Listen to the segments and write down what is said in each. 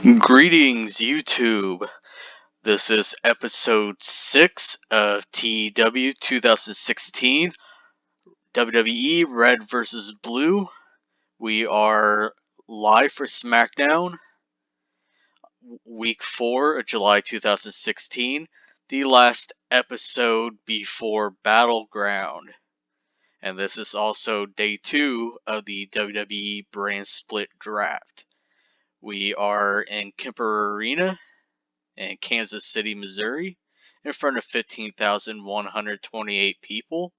Greetings, YouTube. This is episode 6 of TEW 2016 WWE Red vs. Blue. We are live for Smackdown, week 4 of July 2016, the last episode before Battleground. And this is also day 2 of the WWE brand split draft. We are in Kemper Arena in Kansas City, Missouri, in front of 15,128 people.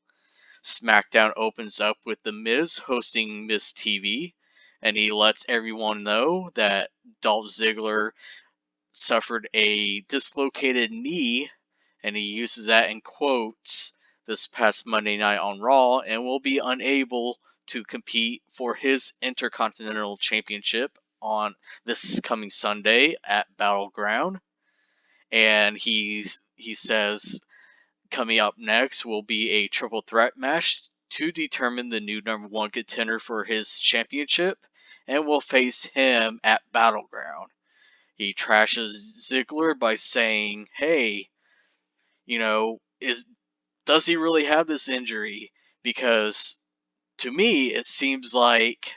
SmackDown opens up with The Miz hosting Miz TV, and he lets everyone know that Dolph Ziggler suffered a dislocated knee, and he uses that in quotes, this past Monday night on Raw, and will be unable to compete for his Intercontinental Championship on this coming Sunday at Battleground. And he says coming up next will be a triple threat match to determine the new number 1 contender for his championship, and will face him at Battleground. He trashes Ziggler by saying, hey, does he really have this injury? Because to me it seems like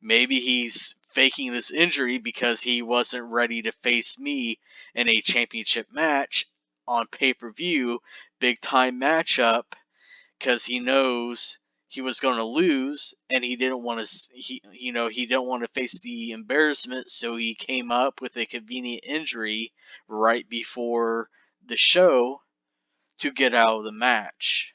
maybe he's faking this injury because he wasn't ready to face me in a championship match on pay-per-view, big time matchup, because he knows he was going to lose and he didn't want to he didn't want to face the embarrassment, so he came up with a convenient injury right before the show to get out of the match.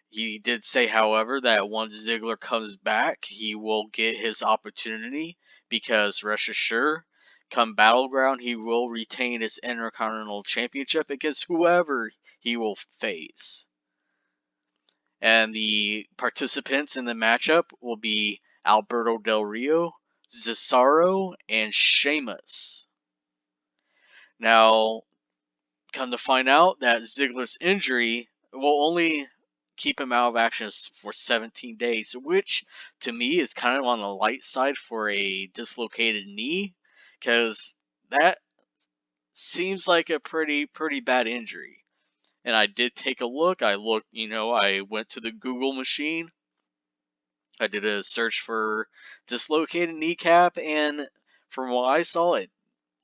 He did say, however, that once Ziggler comes back, he will get his opportunity, because rest assured, come Battleground, he will retain his Intercontinental Championship against whoever he will face. And the participants in the matchup will be Alberto Del Rio, Cesaro, and Sheamus. Now, come to find out that Ziggler's injury will only keep him out of action for 17 days, which to me is kind of on the light side for a dislocated knee, because that seems like a pretty bad injury. And I did take a look. I went to the Google machine. I did a search for dislocated kneecap, and from what I saw, it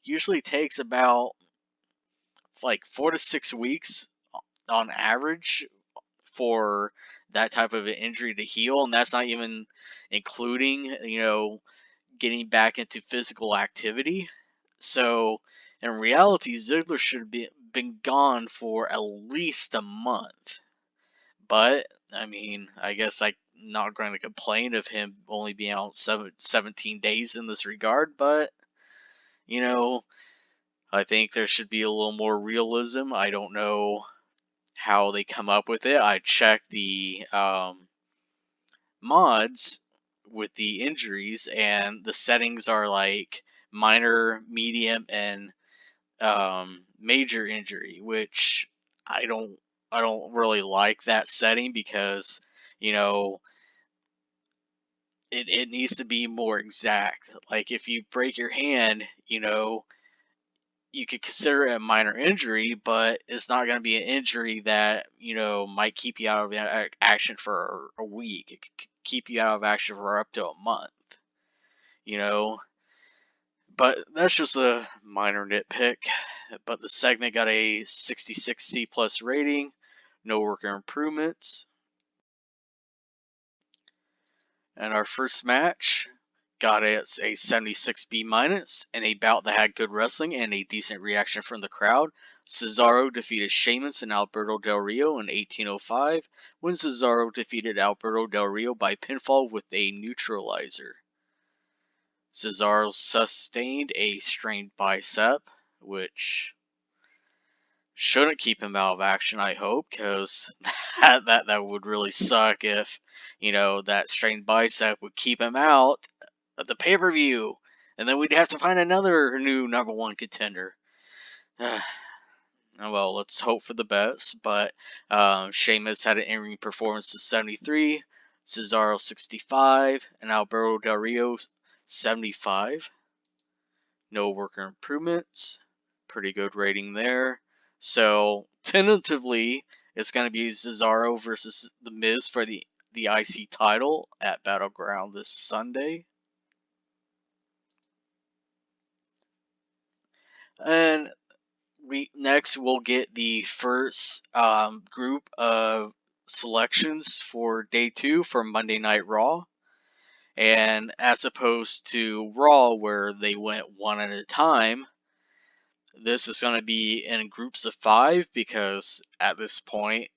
usually takes about like 4 to 6 weeks on average for that type of an injury to heal, and that's not even including, getting back into physical activity. So, in reality, Ziggler should have been gone for at least a month. But, I mean, I guess I'm not going to complain of him only being out 17 days in this regard, but, I think there should be a little more realism. I don't know how they come up with it. I checked the mods with the injuries, and the settings are like minor, medium, and major injury, which I don't really like that setting, because it needs to be more exact. Like if you break your hand, you could consider it a minor injury, but it's not going to be an injury that, might keep you out of action for a week. It could keep you out of action for up to a month, But that's just a minor nitpick. But the segment got a 66 C+ rating, no work or improvements. And our first match got us a 76 B-, and a bout that had good wrestling and a decent reaction from the crowd. Cesaro defeated Sheamus and Alberto Del Rio in 1805, when Cesaro defeated Alberto Del Rio by pinfall with a neutralizer. Cesaro sustained a strained bicep, which shouldn't keep him out of action, I hope, because that would really suck if, that strained bicep would keep him out at the pay-per-view, and then we'd have to find another new number 1 contender. Well, let's hope for the best, but Sheamus had an in-ring performance of 73, Cesaro 65, and Alberto Del Rio 75. No worker improvements. Pretty good rating there. So tentatively, it's going to be Cesaro versus The Miz for the IC title at Battleground this Sunday. And we'll get the first group of selections for day 2 for Monday Night Raw. And as opposed to Raw, where they went one at a time, this is going to be in groups of 5 because at this point,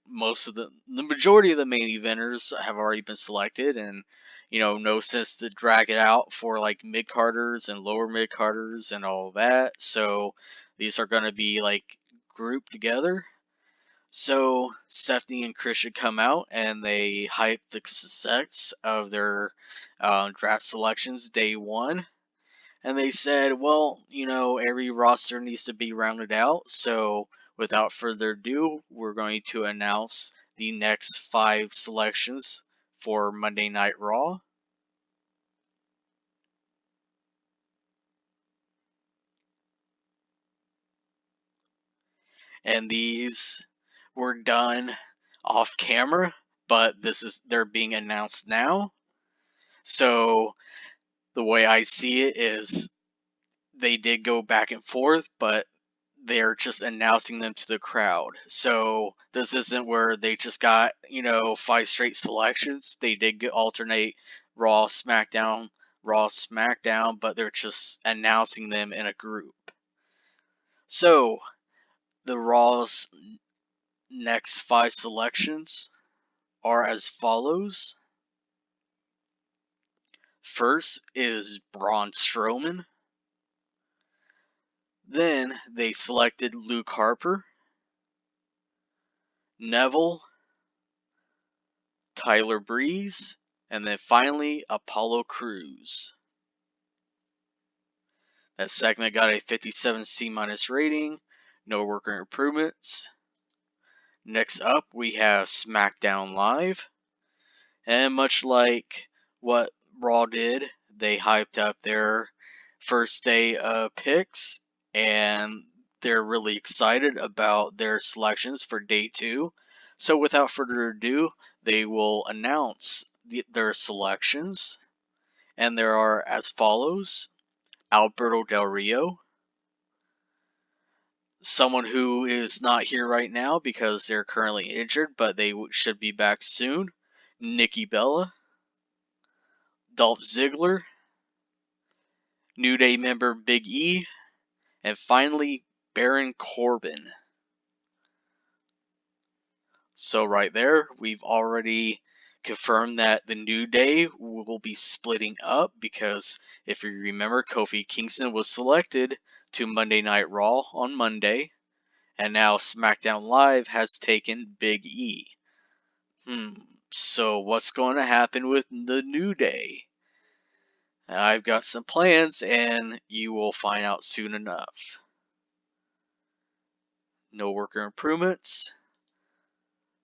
most of the majority of the main eventers have already been selected, and no sense to drag it out for like mid carders and lower mid carders and all that. So these are going to be like grouped together. So Stephanie and Christian come out and they hype the success of their draft selections day 1. And they said, well, every roster needs to be rounded out. So without further ado, we're going to announce the next 5 selections for Monday Night Raw. And these were done off camera, but they're being announced now. So the way I see it is they did go back and forth, but they're just announcing them to the crowd. So this isn't where they just got, 5 straight selections. They did alternate Raw, SmackDown, but they're just announcing them in a group. So the Raw's next 5 selections are as follows. First is Braun Strowman. Then they selected Luke Harper, Neville, Tyler Breeze, and then finally Apollo Crews. That segment got a 57 C- rating, no worker improvements. Next up, we have Smackdown Live. And much like what Raw did, they hyped up their first day of picks, and they're really excited about their selections for day 2. So without further ado, they will announce their selections. And there are as follows. Alberto Del Rio, someone who is not here right now because they're currently injured, but they should be back soon. Nikki Bella, Dolph Ziggler, New Day member Big E, and finally Baron Corbin. So right there, we've already confirmed that the New Day will be splitting up because if you remember, Kofi Kingston was selected to Monday Night Raw on Monday, and now SmackDown Live has taken Big E. So what's going to happen with the New Day? I've got some plans, and you will find out soon enough. No worker improvements.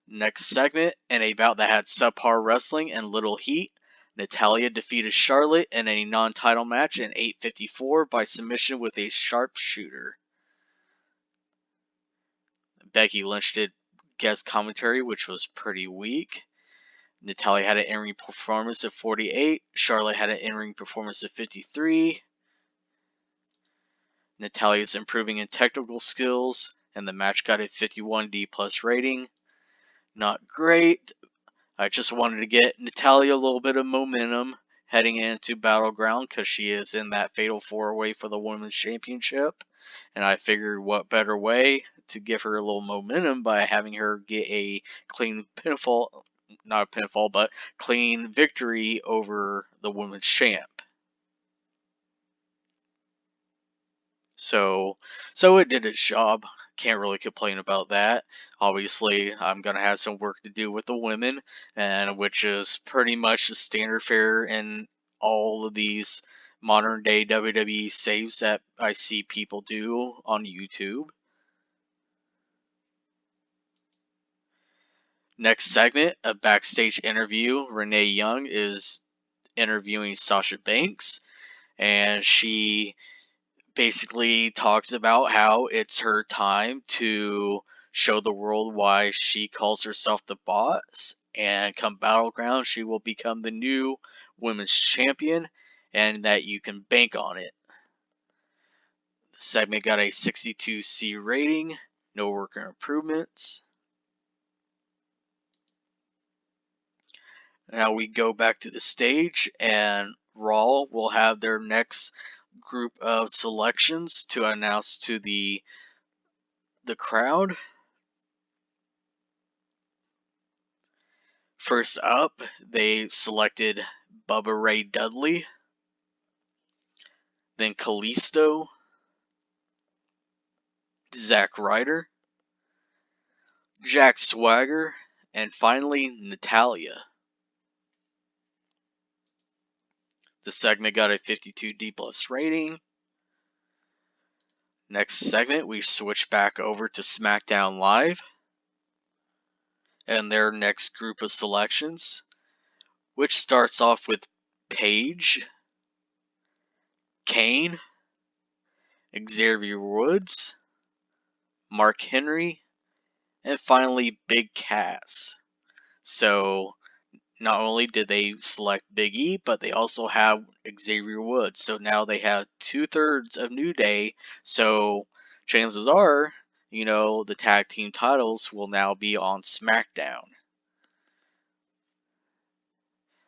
Next segment, in a bout that had subpar wrestling and little heat, Natalya defeated Charlotte in a non-title match in 8:54 by submission with a sharpshooter. Becky Lynch did guest commentary, which was pretty weak. Natalya had an in-ring performance of 48. Charlotte had an in-ring performance of 53. Natalya's improving in technical skills, and the match got a 51 D+ rating. Not great. I just wanted to get Natalya a little bit of momentum heading into Battleground because she is in that Fatal 4-Way for the Women's Championship. And I figured what better way to give her a little momentum by having her get a clean pinfall, not a pinfall, but clean victory over the Women's Champ. So it did its job. Can't really complain about that. Obviously, I'm going to have some work to do with the women, and which is pretty much the standard fare in all of these modern day WWE saves that I see people do on YouTube. Next segment, a backstage interview. Renee Young is interviewing Sasha Banks, and she basically talks about how it's her time to show the world why she calls herself the boss, and come Battleground she will become the new women's champion, and that you can bank on it. The segment got a 62C rating, no worker improvements. Now we go back to the stage, and Raw will have their next group of selections to announce to the crowd. First up, they selected Bubba Ray Dudley, then Kalisto, Zack Ryder, Jack Swagger, and finally Natalya. The segment got a 52D+ rating. Next segment, we switch back over to Smackdown Live and their next group of selections, which starts off with Paige, Kane, Xavier Woods, Mark Henry, and finally Big Cass. So not only did they select Big E, but they also have Xavier Woods. So now they have 2/3 of New Day. So chances are, the tag team titles will now be on SmackDown.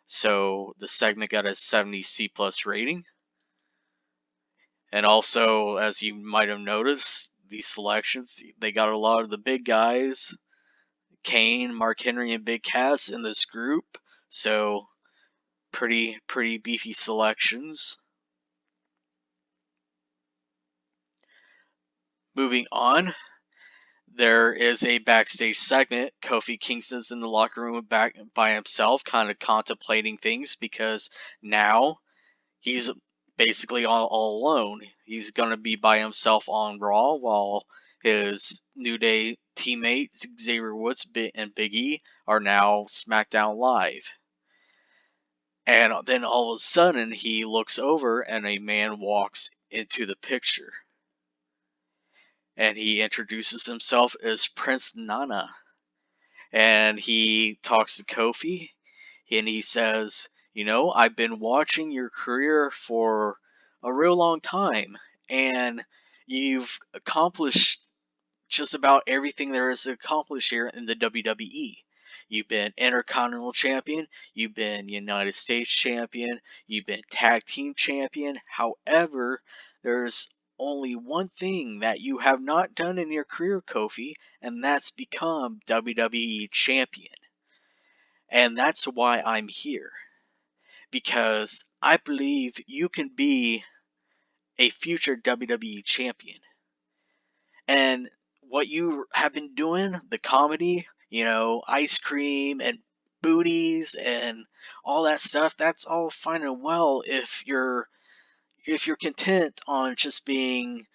So the segment got a 70C+ rating. And also, as you might have noticed, these selections, they got a lot of the big guys, Kane, Mark Henry, and Big Cass in this group. So pretty beefy selections. Moving on, there is a backstage segment. Kofi Kingston's in the locker room back by himself, kind of contemplating things, because now he's basically all alone. He's going to be by himself on Raw, while his New Day teammates Xavier Woods and Big E are now SmackDown Live. And then all of a sudden he looks over and a man walks into the picture. And he introduces himself as Prince Nana. And he talks to Kofi, and he says, I've been watching your career for a real long time, and you've accomplished just about everything there is to accomplish here in the WWE. You've been Intercontinental Champion, you've been United States Champion, you've been Tag Team Champion. However, there's only one thing that you have not done in your career, Kofi, and that's become WWE Champion. And that's why I'm here. Because I believe you can be a future WWE Champion. And what you have been doing, the comedy, ice cream and booties and all that stuff, that's all fine and well if you're content on just being,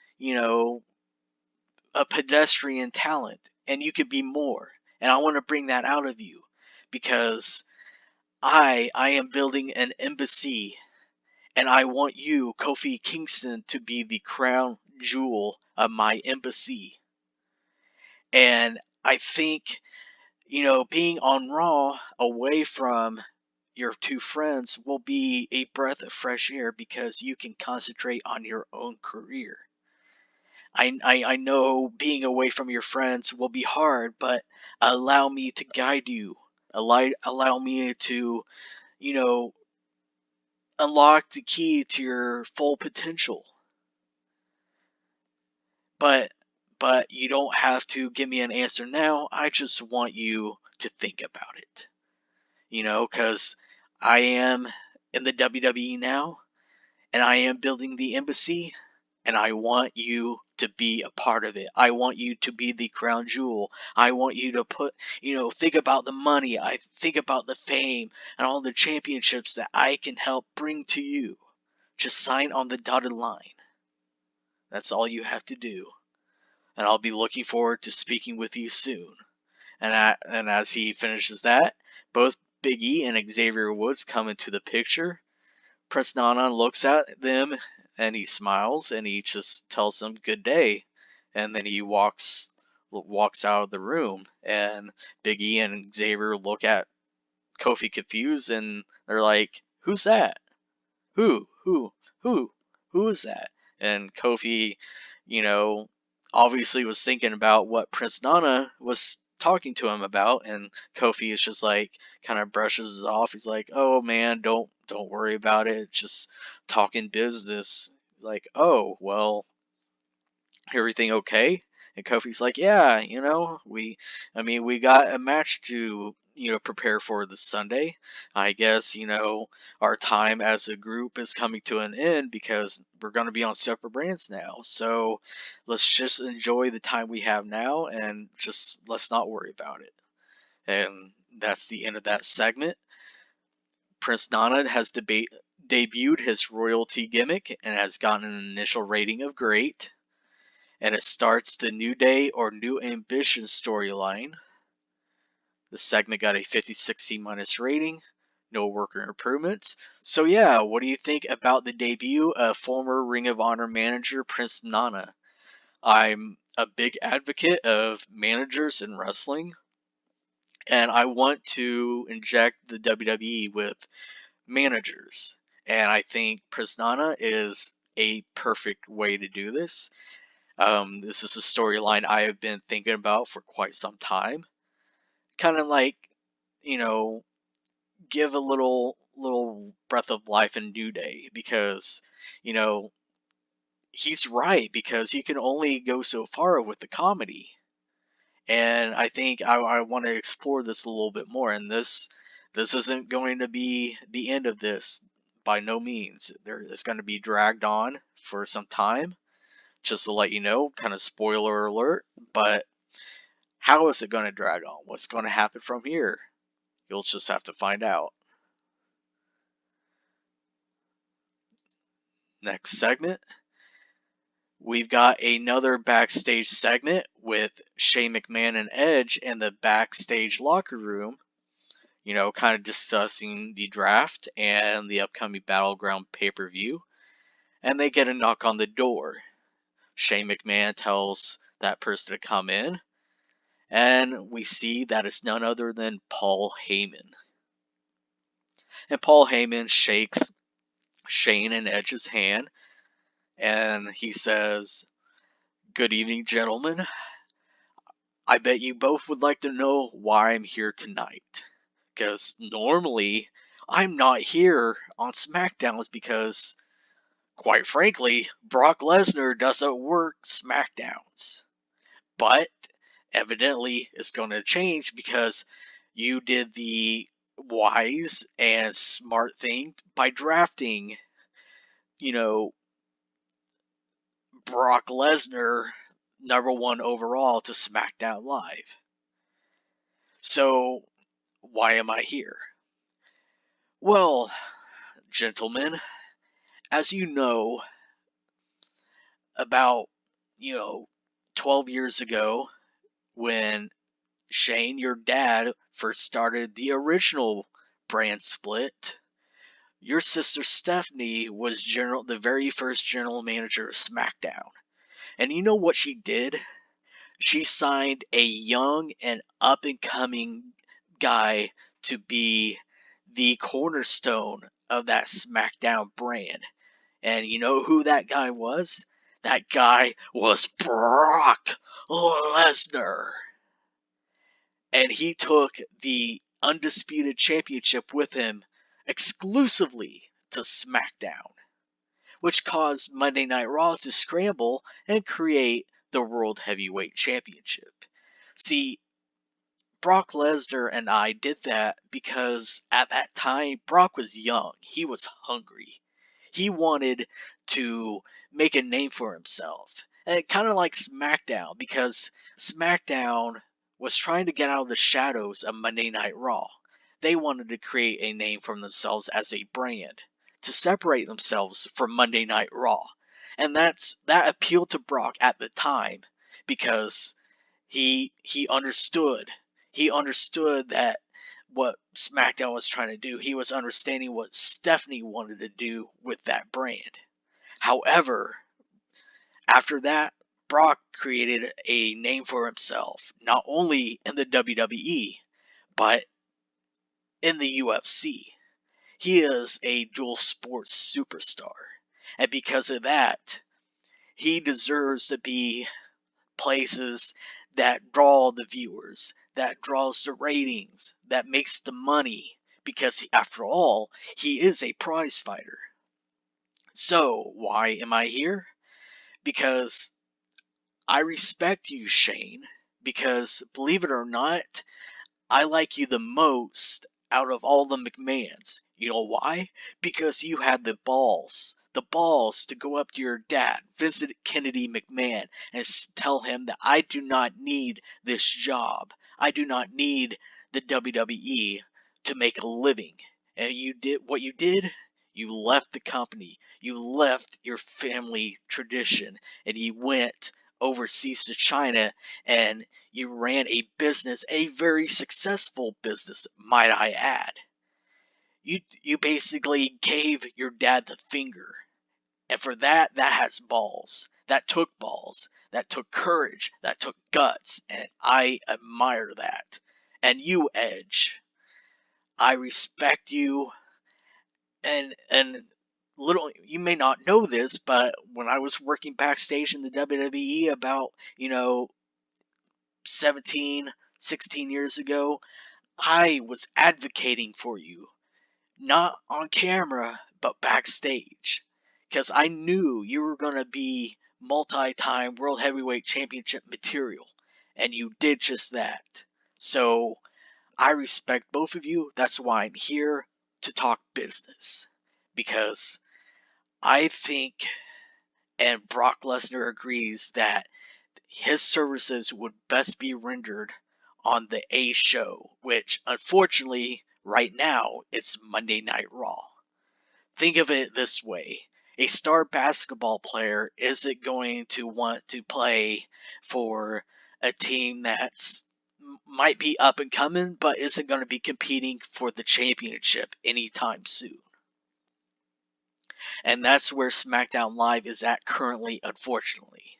a pedestrian talent, and you could be more. And I want to bring that out of you, because I am building an embassy, and I want you, Kofi Kingston, to be the crown jewel of my embassy. And I think, being on Raw away from your two friends will be a breath of fresh air, because you can concentrate on your own career. I know being away from your friends will be hard, but allow me to guide you. Allow me to, unlock the key to your full potential. But you don't have to give me an answer now. I just want you to think about it. Because I am in the WWE now, and I am building the embassy, and I want you to be a part of it. I want you to be the crown jewel. I want you to think about the money. I think about the fame and all the championships that I can help bring to you. Just sign on the dotted line. That's all you have to do. And I'll be looking forward to speaking with you soon. And as he finishes that, both Big E and Xavier Woods come into the picture. Prince Nana looks at them and he smiles and he just tells them good day, and then he walks out of the room. And Big E and Xavier look at Kofi confused and they're like, "Who's that? Who? Who? Who is that?" And Kofi, you know, obviously was thinking about what Prince Nana was talking to him about, and Kofi is just like kind of brushes it off. He's like, "Oh man, don't worry about it. It's just talking business." Like, "Oh, well, everything okay?" And Kofi's like, "Yeah, we got a match to, prepare for this Sunday. I guess, our time as a group is coming to an end because we're going to be on separate brands now. So let's just enjoy the time we have now and just let's not worry about it." And that's the end of that segment. Prince Nana has debuted his royalty gimmick and has gotten an initial rating of great. And it starts the New Day or New Ambition storyline. The segment got a 50/60 minus rating, no worker improvements. So yeah, what do you think about the debut of former Ring of Honor manager Prince Nana? I'm a big advocate of managers in wrestling, and I want to inject the WWE with managers. And I think Prince Nana is a perfect way to do this. This is a storyline I have been thinking about for quite some time. Kind of like, give a little breath of life in New Day, because, you know, he's right, because you can only go so far with the comedy. And I think I want to explore this a little bit more. And this isn't going to be the end of this by no means. It's going to be dragged on for some time. Just to let you know, kind of spoiler alert, but how is it going to drag on? What's going to happen from here? You'll just have to find out. Next segment, we've got another backstage segment with Shane McMahon and Edge in the backstage locker room, kind of discussing the draft and the upcoming Battleground pay-per-view. And they get a knock on the door. Shane McMahon tells that person to come in, and we see that it's none other than Paul Heyman. And Paul Heyman shakes Shane and Edge's hand, and he says, "Good evening, gentlemen. I bet you both would like to know why I'm here tonight. Because normally, I'm not here on SmackDowns because, quite frankly, Brock Lesnar doesn't work SmackDowns. But evidently, it's going to change because you did the wise and smart thing by drafting, Brock Lesnar #1 overall to SmackDown Live. So, why am I here?" Well, gentlemen, as you know, about, 12 years ago, when Shane, your dad, first started the original brand split, your sister Stephanie was the very first general manager of SmackDown. And you know what she did? She signed a young and up-and-coming guy to be the cornerstone of that SmackDown brand. And you know who that guy was? That guy was Brock Lesnar. And he took the Undisputed Championship with him exclusively to SmackDown, which caused Monday Night Raw to scramble and create the World Heavyweight Championship. See, Brock Lesnar and I did that because at that time, Brock was young. He was hungry. He wanted to make a name for himself. And kind of like SmackDown, because SmackDown was trying to get out of the shadows of Monday Night Raw. They wanted to create a name for themselves as a brand, to separate themselves from Monday Night Raw. And that appealed to Brock at the time, because he understood. He understood that what Smackdown was trying to do. He was understanding what Stephanie wanted to do with that brand. However, after that, Brock created a name for himself, not only in the WWE, but in the UFC. He is a dual sports superstar. And because of that, he deserves to be places that draw the viewers, that draws the ratings, that makes the money. Because after all, he is a prize fighter. So, why am I here? Because I respect you, Shane. Because, believe it or not, I like you the most out of all the McMahons. You know why? Because you had the balls. The balls to go up to your dad, visit Kennedy McMahon, and tell him that I do not need this job. I do not need the WWE to make a living. And you did what you did? You left the company. You left your family tradition. And you went overseas to China and you ran a business, a very successful business, might I add. You basically gave your dad the finger. And for that, that has balls. That took balls. That took courage. That took guts. And I admire that. And you, Edge, I respect you. And little, you may not know this, but when I was working backstage in the WWE about, 17, 16 years ago, I was advocating for you. Not on camera, but backstage. Because I knew you were going to be multi-time World Heavyweight Championship material. And you did just that. So, I respect both of you. That's why I'm here to talk business. Because I think, and Brock Lesnar agrees, that his services would best be rendered on the A show, which unfortunately right now it's Monday Night Raw. Think of it this way. A star basketball player isn't going to want to play for a team that's might be up and coming, but isn't going to be competing for the championship anytime soon. And that's where SmackDown Live is at currently, unfortunately.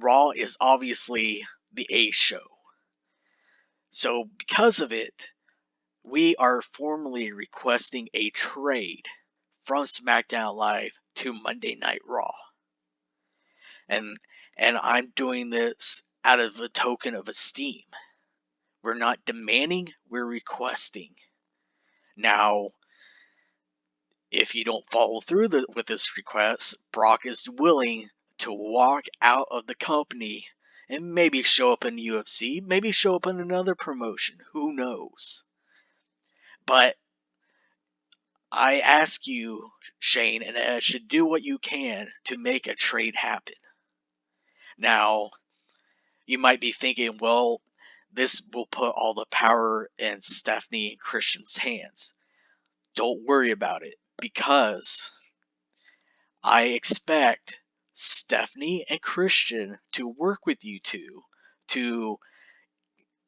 Raw is obviously the A show. So because of it, we are formally requesting a trade from SmackDown Live to Monday Night Raw. And I'm doing this out of a token of esteem. We're not demanding, we're requesting. Now, if you don't follow through with this request, Brock is willing to walk out of the company and maybe show up in UFC, maybe show up in another promotion, who knows. But I ask you, Shane and Edge, to do what you can to make a trade happen. Now, you might be thinking, well, this will put all the power in Stephanie and Christian's hands. Don't worry about it, because I expect Stephanie and Christian to work with you two to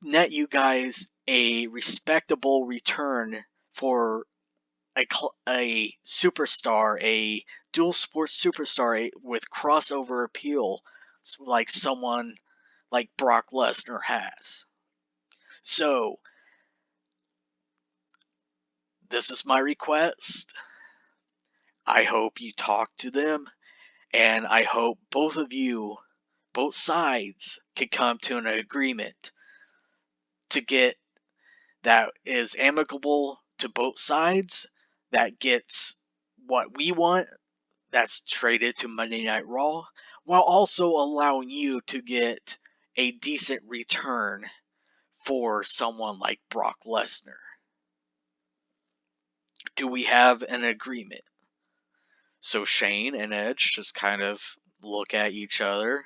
net you guys a respectable return for a superstar, a dual sports superstar with crossover appeal, like someone like Brock Lesnar has. So, this is my request. I hope you talk to them, and I hope both of you, both sides, can come to an agreement to get that is amicable to both sides, that gets what we want, that's traded to Monday Night Raw, while also allowing you to get a decent return for someone like Brock Lesnar. Do we have an agreement? So Shane and Edge just kind of look at each other,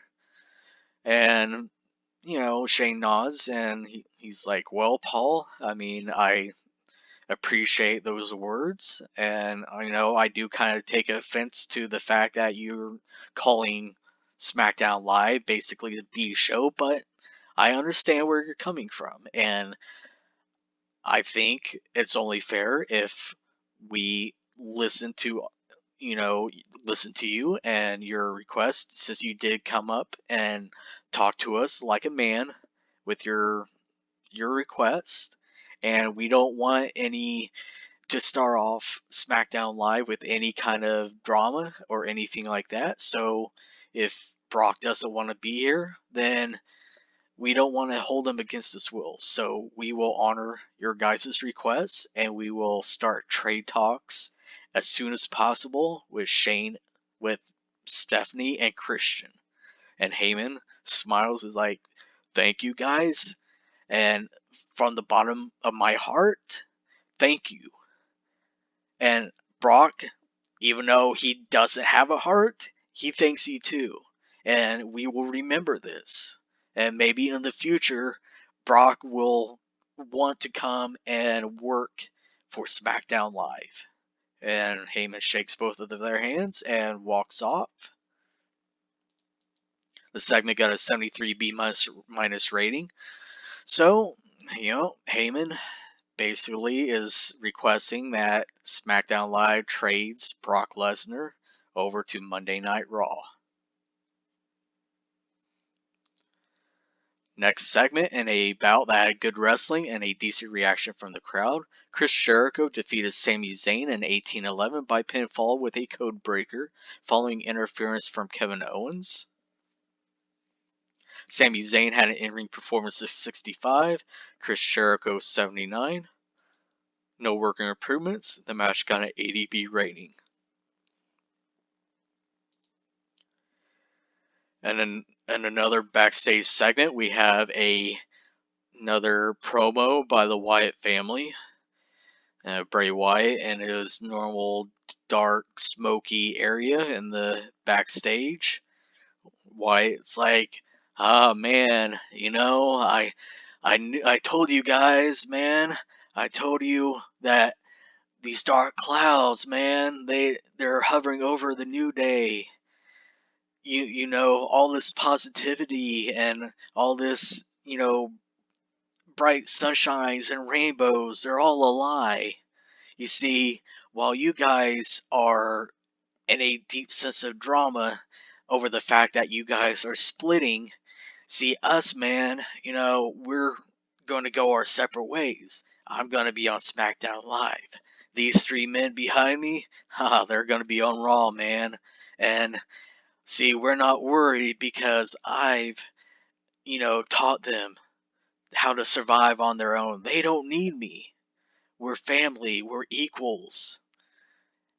and Shane nods, and he's like, well, Paul, I mean, I appreciate those words, and I do kind of take offense to the fact that you're calling SmackDown Live basically the B show, but I understand where you're coming from, and I think it's only fair if we listen to listen to you and your request, since you did come up and talk to us like a man with your request, and we don't want any to start off SmackDown Live with any kind of drama or anything like that. So if Brock doesn't want to be here, then we don't want to hold him against his will. So we will honor your guys' requests, and we will start trade talks as soon as possible with Shane, with Stephanie, and Christian. And Heyman smiles, is like, thank you guys. And from the bottom of my heart, thank you. And Brock, even though he doesn't have a heart, he thanks you too. And we will remember this. And maybe in the future, Brock will want to come and work for SmackDown Live. And Heyman shakes both of their hands and walks off. The segment got a 73B minus rating. So, Heyman basically is requesting that SmackDown Live trades Brock Lesnar over to Monday Night Raw. Next segment, in a bout that had good wrestling and a decent reaction from the crowd, Chris Jericho defeated Sami Zayn in 1811 by pinfall with a code breaker following interference from Kevin Owens. Sami Zayn had an in-ring performance of 65, Chris Jericho 79. No working improvements. The match got an 80B rating. And in another backstage segment, we have another promo by the Wyatt family. Bray Wyatt in his normal dark, smoky area in the backstage. Wyatt's like, man, I told you guys, man. I told you that these dark clouds, man, they're hovering over the New Day. All this positivity and all this, bright sunshines and rainbows, they're all a lie. You see, while you guys are in a deep sense of drama over the fact that you guys are splitting, see, us, man, we're going to go our separate ways. I'm going to be on SmackDown Live. These three men behind me, they're going to be on Raw, man. And see, we're not worried because I've, taught them how to survive on their own. They don't need me. We're family, we're equals.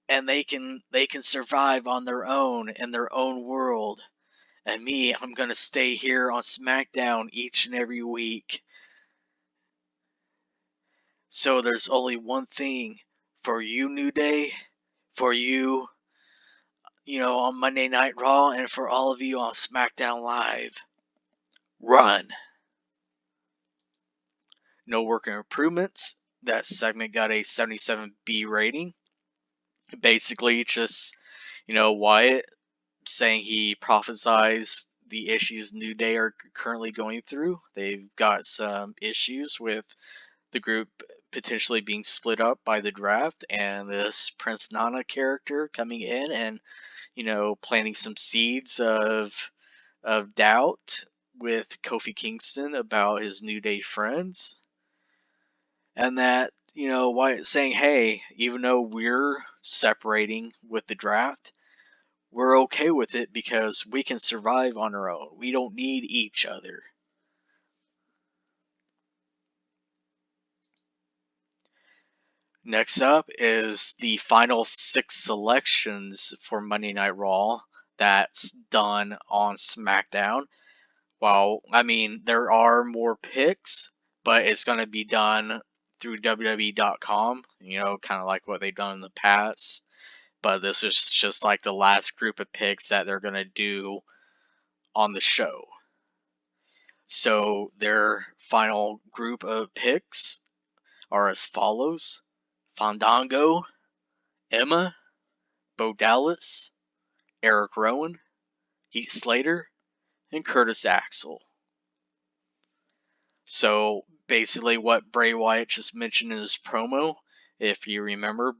And they can survive on their own in their own world. And me, I'm going to stay here on SmackDown each and every week. So there's only one thing for you, New Day, for you, on Monday Night Raw, and for all of you on SmackDown Live. Run. No working improvements. That segment got a 77B rating. Basically, just, Wyatt saying he prophesies the issues New Day are currently going through. They've got some issues with the group potentially being split up by the draft, and this Prince Nana character coming in and, planting some seeds of doubt with Kofi Kingston about his New Day friends. And that, Wyatt saying, hey, even though we're separating with the draft, we're okay with it because we can survive on our own. We don't need each other. Next up is the final 6 selections for Monday Night Raw that's done on SmackDown. Well, there are more picks, but it's going to be done through WWE.com, kind of like what they've done in the past. But this is just like the last group of picks that they're going to do on the show. So their final group of picks are as follows: Fandango, Emma, Bo Dallas, Eric Rowan, Heath Slater, and Curtis Axel. So basically what Bray Wyatt just mentioned in his promo, if you remember,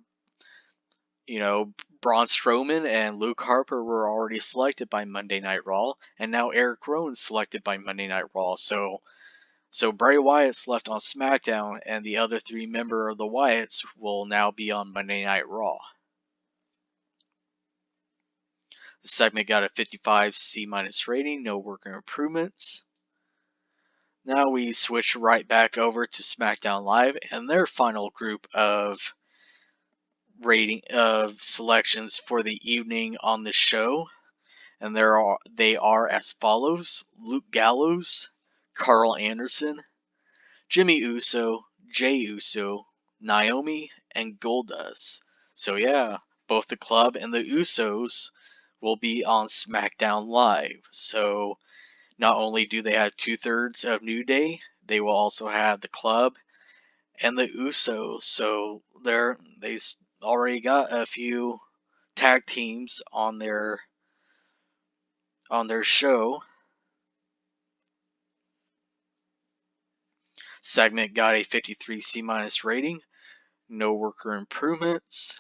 Braun Strowman and Luke Harper were already selected by Monday Night Raw, and now Eric Rowan selected by Monday Night Raw. So Bray Wyatt's left on SmackDown, and the other 3 members of the Wyatts will now be on Monday Night Raw. The segment got a 55 C- rating, no worker improvements. Now we switch right back over to SmackDown Live and their final group of selections for the evening on the show, and they are as follows: Luke Gallows, Carl Anderson, Jimmy Uso, Jey Uso, Naomi, and Goldust. So yeah, both the club and the Usos will be on SmackDown Live. So not only do they have 2/3 of New Day, they will also have the club and the Usos. So they already got a few tag teams on their show. Segment got a 53 C- rating, no worker improvements.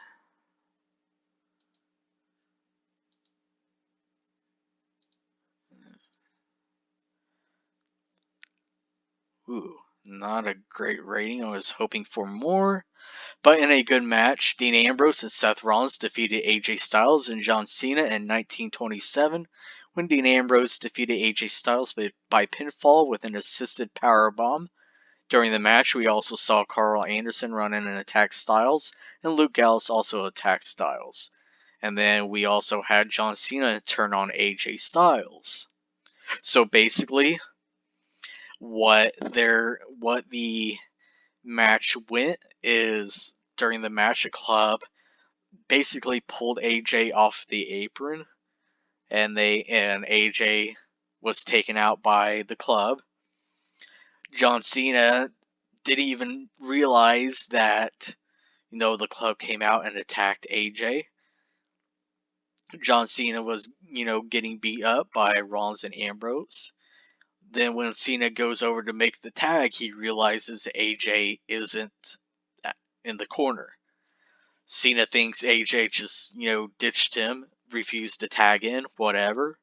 Ooh, not a great rating. I was hoping for more. But in a good match, Dean Ambrose and Seth Rollins defeated AJ Styles and John Cena in 1927, when Dean Ambrose defeated AJ Styles by pinfall with an assisted powerbomb. During the match, we also saw Carl Anderson run in and attack Styles, and Luke Gallows also attacked Styles. And then we also had John Cena turn on AJ Styles. So basically, what the match went is, during the match, the club basically pulled AJ off the apron, and AJ was taken out by the club. John Cena didn't even realize that the club came out and attacked AJ. John Cena was getting beat up by Rollins and Ambrose. Then when Cena goes over to make the tag, he realizes AJ isn't in the corner. Cena thinks AJ just, ditched him, refused to tag in, whatever.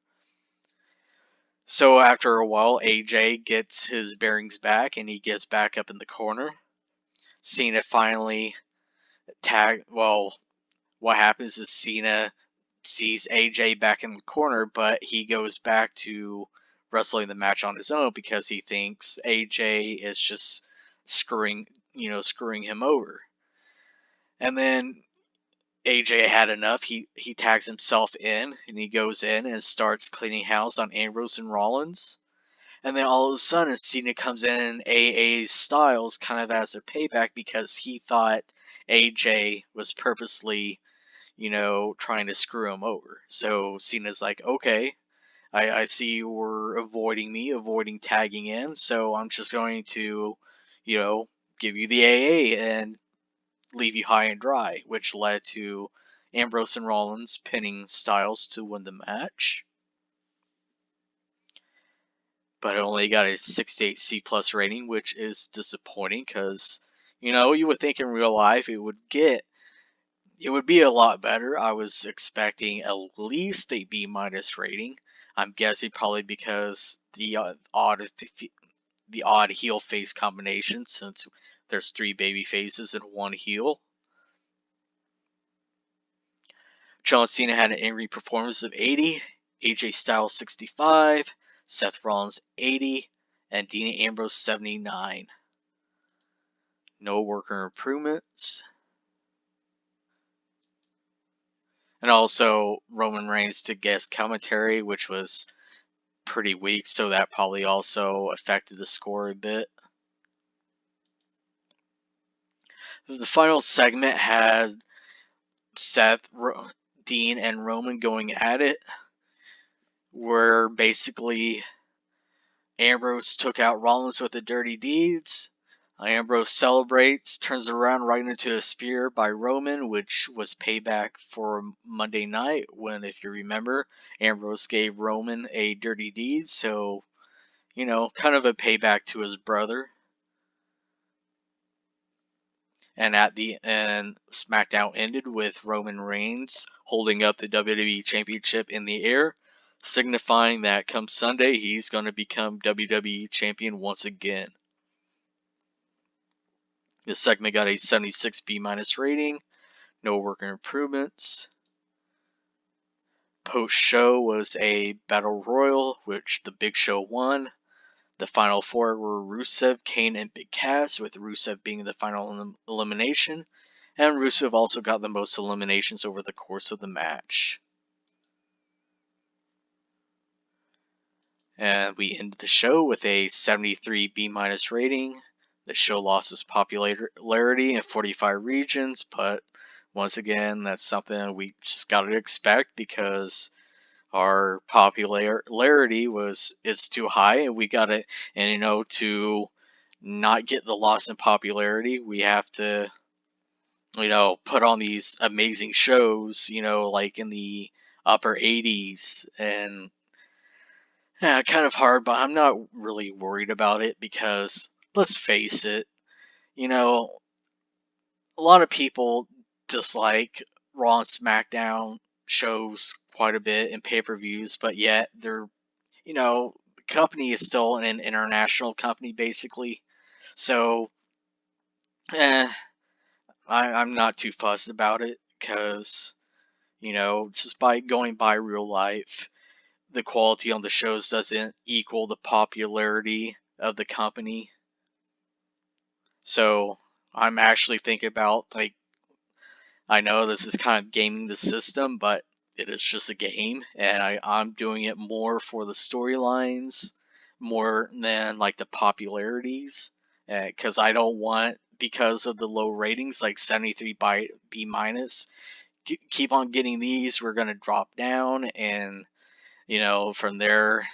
So after a while, AJ gets his bearings back and he gets back up in the corner. Cena finally what happens is Cena sees AJ back in the corner, but he goes back to wrestling the match on his own because he thinks AJ is just screwing him over. And then AJ had enough. He tags himself in, and he goes in and starts cleaning house on Ambrose and Rollins. And then all of a sudden, Cena comes in AA's Styles kind of as a payback because he thought AJ was purposely, trying to screw him over. So Cena's like, okay, I see you were avoiding tagging in, so I'm just going to, give you the AA and leave you high and dry, which led to Ambrose and Rollins pinning Styles to win the match. But it only got a 68 C+ rating, which is disappointing because, you would think in real life it would be a lot better. I was expecting at least a B- rating. I'm guessing probably because the odd heel face combination, since there's 3 baby faces and 1 heel. John Cena had an in-ring performance of 80, AJ Styles 65, Seth Rollins 80, and Dean Ambrose 79. No worker improvements. And also Roman Reigns to guest commentary, which was pretty weak, so that probably also affected the score a bit. The final segment has Seth, Dean, and Roman going at it, where basically Ambrose took out Rollins with the dirty deeds. Ambrose celebrates, turns around right into a spear by Roman, which was payback for Monday night when, if you remember, Ambrose gave Roman a dirty deed. So kind of a payback to his brother. And SmackDown ended with Roman Reigns holding up the WWE Championship in the air, signifying that come Sunday he's going to become WWE Champion once again. This segment got a 76 B- rating, no worker improvements. Post-show was a Battle Royal, which the Big Show won. The final four were Rusev, Kane, and Big Cass, with Rusev being the final elimination. And Rusev also got the most eliminations over the course of the match. And we ended the show with a 73 B- rating. The show lost its popularity in 45 regions, but once again, that's something we just got to expect because our popularity is too high, and we got it. And to not get the loss in popularity, we have to put on these amazing shows, like in the upper 80s, and yeah, kind of hard, but I'm not really worried about it because let's face it, a lot of people dislike Raw and SmackDown shows quite a bit in pay-per-views, but yet the company is still an international company basically. So, I'm not too fussed about it because, just by going by real life, the quality on the shows doesn't equal the popularity of the company. So I'm actually thinking about, like, I know this is kind of gaming the system, but it is just a game, and I'm doing it more for the storylines, more than like the popularities, because I don't want, because of the low ratings, like 73 by B minus, keep on getting these, we're gonna drop down, and from there,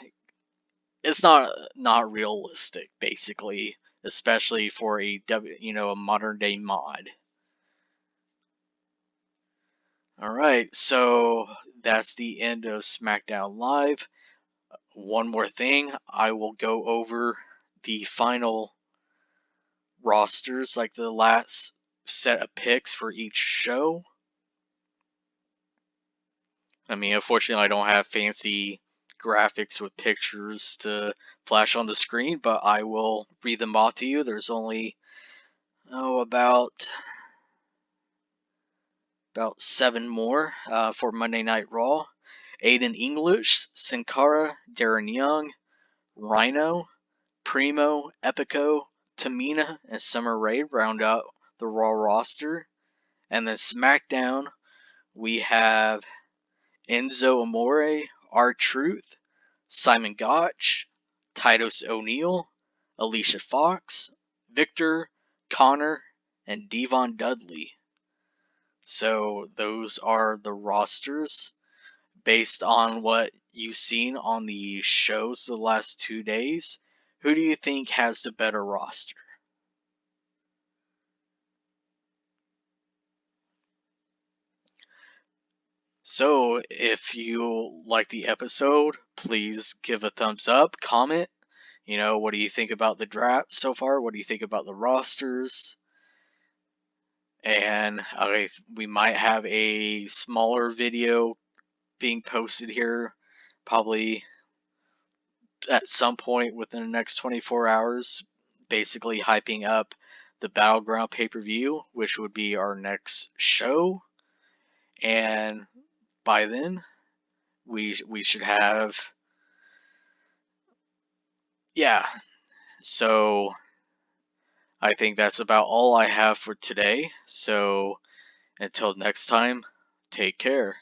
it's not realistic, basically, especially for a modern day mod. All right, so that's the end of SmackDown Live. One more thing, I will go over the final rosters, like the last set of picks for each show. I mean, unfortunately, I don't have fancy graphics with pictures to flash on the screen, but I will read them off to you. There's only about 7 more for Monday Night Raw. Aiden English, Sin Cara, Darren Young, Rhino, Primo, Epico, Tamina, and Summer Rae round out the Raw roster. And then SmackDown, we have Enzo Amore, R-Truth, Simon Gotch, Titus O'Neil, Alicia Fox, Victor, Connor, and Devon Dudley. So those are the rosters. Based on what you've seen on the shows the last 2 days, who do you think has the better roster? So, if you like the episode, please give a thumbs up, comment. What do you think about the draft so far? What do you think about the rosters? And we might have a smaller video being posted here, probably at some point within the next 24 hours, basically hyping up the Battleground pay-per-view, which would be our next show. And by then, we should have, yeah. So I think that's about all I have for today. So until next time, take care.